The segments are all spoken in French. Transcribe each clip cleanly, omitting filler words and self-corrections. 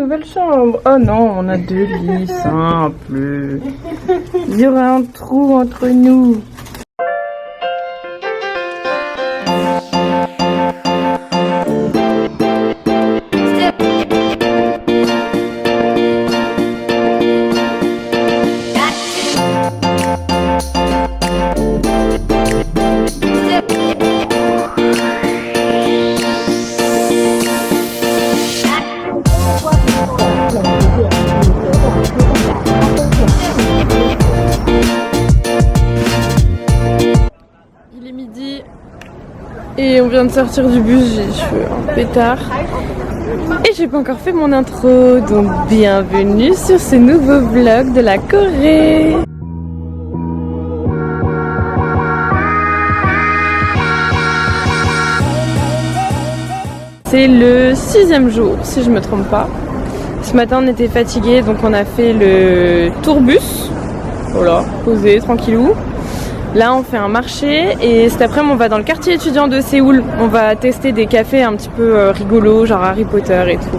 nouvelle chambre. Oh non, on a 2 lits simples. Il y aura un trou entre nous. Et on vient de sortir du bus, j'ai les cheveux un pétard. Et j'ai pas encore fait mon intro, donc bienvenue sur ce nouveau vlog de la Corée. C'est le 6e jour, si je me trompe pas. Ce matin on était fatigués, donc on a fait le tourbus. Voilà, posé, tranquillou. Là on fait un marché et cet après-midi on va dans le quartier étudiant de Séoul. On va tester des cafés un petit peu rigolos, genre Harry Potter et tout.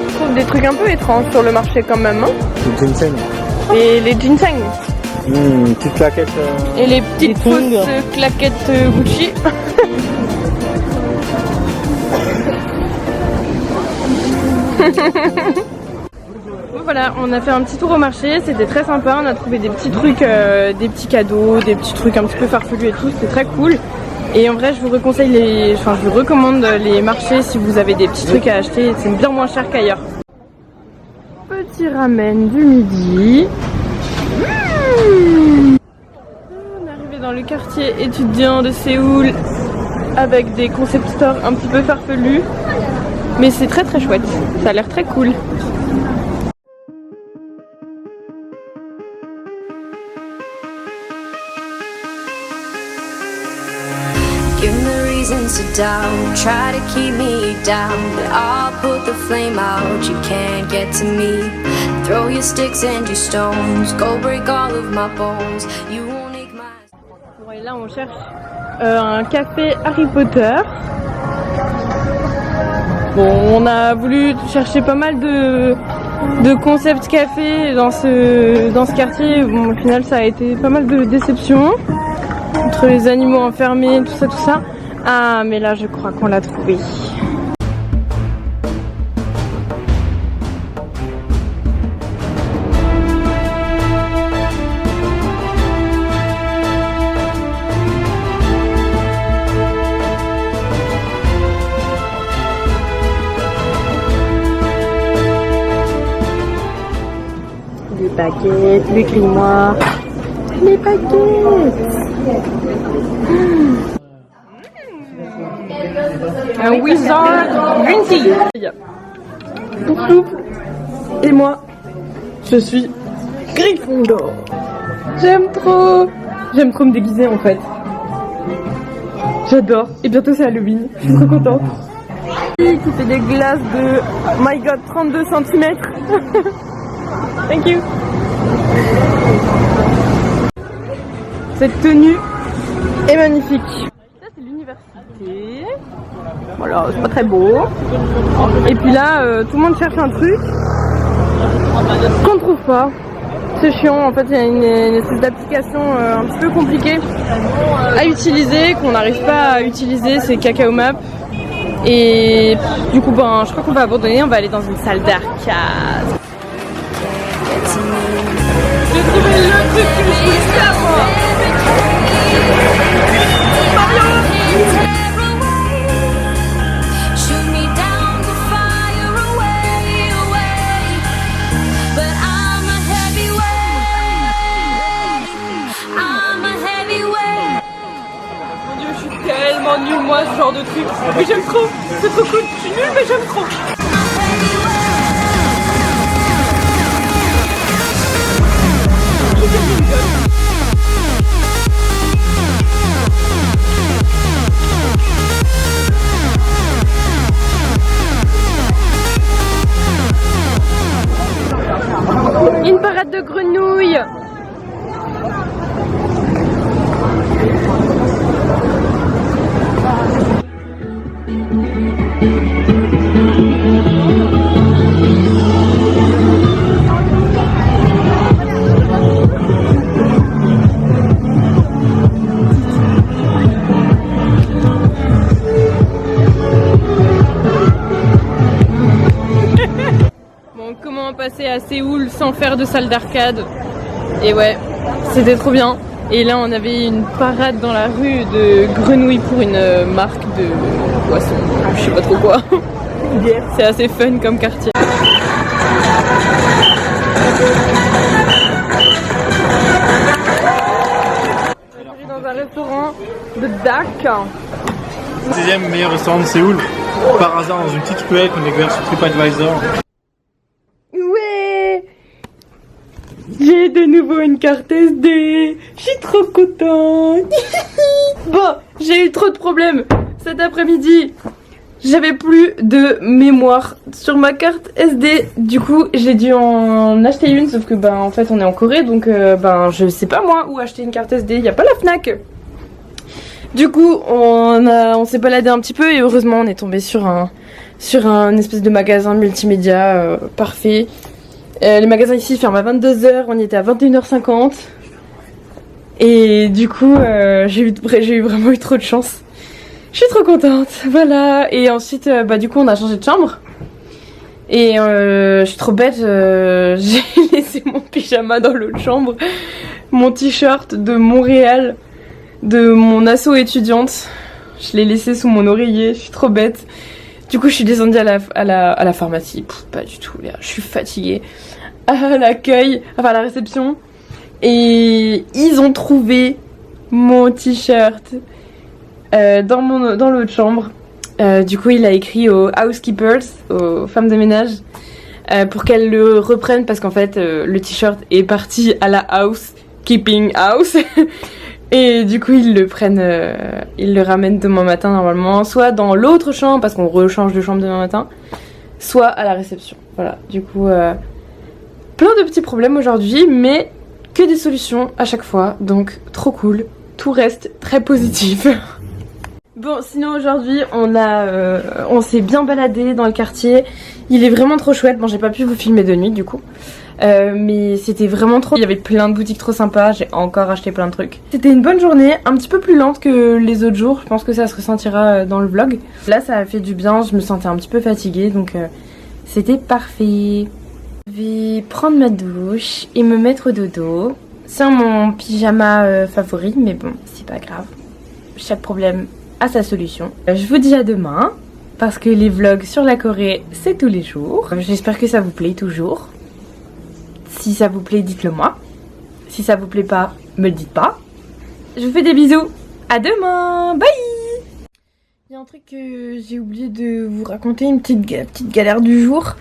Je trouve des trucs un peu étranges sur le marché quand même. Hein. Le ginseng. Et les ginseng. Petite claquette. Et les petites fausses claquettes Gucci. Voilà, on a fait un petit tour au marché, c'était très sympa, on a trouvé des petits trucs, des petits cadeaux, des petits trucs un petit peu farfelus et tout, c'était très cool. Et en vrai je vous recommande les marchés si vous avez des petits trucs à acheter, c'est bien moins cher qu'ailleurs. Petit ramen du midi. On est arrivé dans le quartier étudiant de Séoul avec des concept stores un petit peu farfelus, mais c'est très très chouette, ça a l'air très cool. Give me reasons to doubt, try to keep me down, but I'll put the flame out, you can't get to me. Throw your sticks and your stones, go break all of my bones, you won't make my... Bon, et là on cherche un café Harry Potter. Bon, on a voulu chercher pas mal de concept café dans ce quartier. Bon, au final ça a été pas mal de déceptions. Entre les animaux enfermés, tout ça. Ah, mais là je crois qu'on l'a trouvé. Les baguettes, les grimoires, les baguettes. Un Wizard Green Tea. Pouf et moi, je suis Gryffondor. J'aime trop me déguiser en fait. J'adore. Et bientôt c'est Halloween. Je suis trop contente. Qui fait des glaces de, oh my god, 32 cm. Thank you. Cette tenue est magnifique. Ça c'est l'université. Voilà, c'est pas très beau. Et puis là, tout le monde cherche un truc qu'on ne trouve pas. C'est chiant, en fait il y a une espèce d'application un petit peu compliquée à utiliser, qu'on n'arrive pas à utiliser, c'est Kakao Map. Et du coup, je crois qu'on va abandonner, on va aller dans une salle d'arcade. J'ai trouvé le truc que je voulais faire moi. Mario. Mon Dieu, je suis tellement nulle moi ce genre de truc. Mais j'aime trop, c'est trop cool. Je suis nulle mais j'aime trop. fille. Comment passer à Séoul sans faire de salle d'arcade. Et ouais, c'était trop bien. Et là on avait une parade dans la rue de grenouilles pour une marque de poisson, je sais pas trop quoi. C'est assez fun comme quartier. Dans un restaurant de Dak. 6e meilleur restaurant de Séoul. Par hasard dans une petite ruelle qu'on a découvert sur TripAdvisor. J'ai de nouveau une carte SD. Je suis trop contente. Bon, j'ai eu trop de problèmes cet après-midi. J'avais plus de mémoire sur ma carte SD. Du coup, j'ai dû en acheter une. Sauf que en fait, on est en Corée, donc je sais pas moi où acheter une carte SD. Il y a pas la Fnac. Du coup, on s'est baladé un petit peu et heureusement, on est tombé sur un espèce de magasin multimédia parfait. Les magasins ici ferment à 22h, on y était à 21h50. Et du coup, j'ai vraiment eu trop de chance. Je suis trop contente, voilà. Et ensuite, du coup, on a changé de chambre. Et je suis trop bête, j'ai laissé mon pyjama dans l'autre chambre. Mon t-shirt de Montréal, de mon asso étudiante. Je l'ai laissé sous mon oreiller, je suis trop bête. Du coup, je suis descendue à la pharmacie. Pas du tout, je suis fatiguée. À l'accueil, enfin à la réception. Et ils ont trouvé mon t-shirt dans l'autre chambre. Du coup, il a écrit aux housekeepers, aux femmes de ménage, pour qu'elles le reprennent parce qu'en fait, le t-shirt est parti à la housekeeping house. Et du coup, ils le prennent, ils le ramènent demain matin normalement, soit dans l'autre chambre parce qu'on rechange de chambre demain matin, soit à la réception. Voilà, du coup, plein de petits problèmes aujourd'hui, mais que des solutions à chaque fois, donc trop cool. Tout reste très positif. Bon, sinon aujourd'hui, on s'est bien baladé dans le quartier. Il est vraiment trop chouette. Bon, j'ai pas pu vous filmer de nuit du coup. Mais c'était vraiment trop. Il y avait plein de boutiques trop sympas, j'ai encore acheté plein de trucs. C'était une bonne journée, un petit peu plus lente que les autres jours, je pense que ça se ressentira dans le vlog. Là ça a fait du bien, je me sentais un petit peu fatiguée donc c'était parfait. Je vais prendre ma douche et me mettre au dodo. C'est mon pyjama favori mais bon c'est pas grave. Chaque problème a sa solution. Je vous dis à demain parce que les vlogs sur la Corée c'est tous les jours. J'espère que ça vous plaît toujours. Si ça vous plaît, dites-le moi. Si ça vous plaît pas, me le dites pas. Je vous fais des bisous. À demain. Bye. Il y a un truc que j'ai oublié de vous raconter, une petite galère du jour.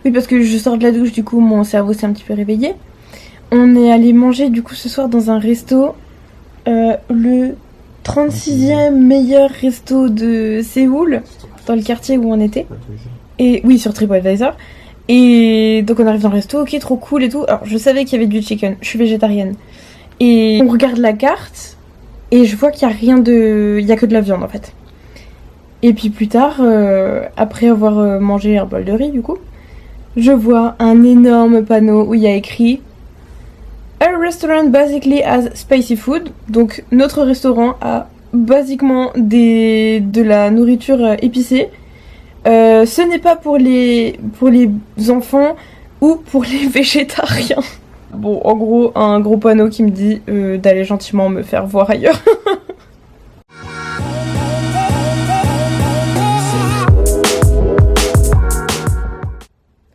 Oui, parce que je sors de la douche, du coup, mon cerveau s'est un petit peu réveillé. On est allé manger, du coup, ce soir dans un resto. Le 36e meilleur resto de Séoul, dans le quartier où on était. Et oui, sur TripAdvisor. Et donc on arrive dans le resto, ok, trop cool et tout. Alors je savais qu'il y avait du chicken, je suis végétarienne. Et on regarde la carte et je vois qu'il y a rien de... Il y a que de la viande en fait. Et puis plus tard, après avoir mangé un bol de riz du coup, je vois un énorme panneau où il y a écrit A restaurant basically has spicy food. Donc notre restaurant a basiquement de la nourriture épicée. Ce n'est pas pour les enfants ou pour les végétariens. Bon, en gros, un gros panneau qui me dit d'aller gentiment me faire voir ailleurs.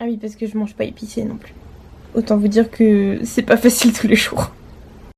Ah oui, parce que je mange pas épicé non plus. Autant vous dire que c'est pas facile tous les jours.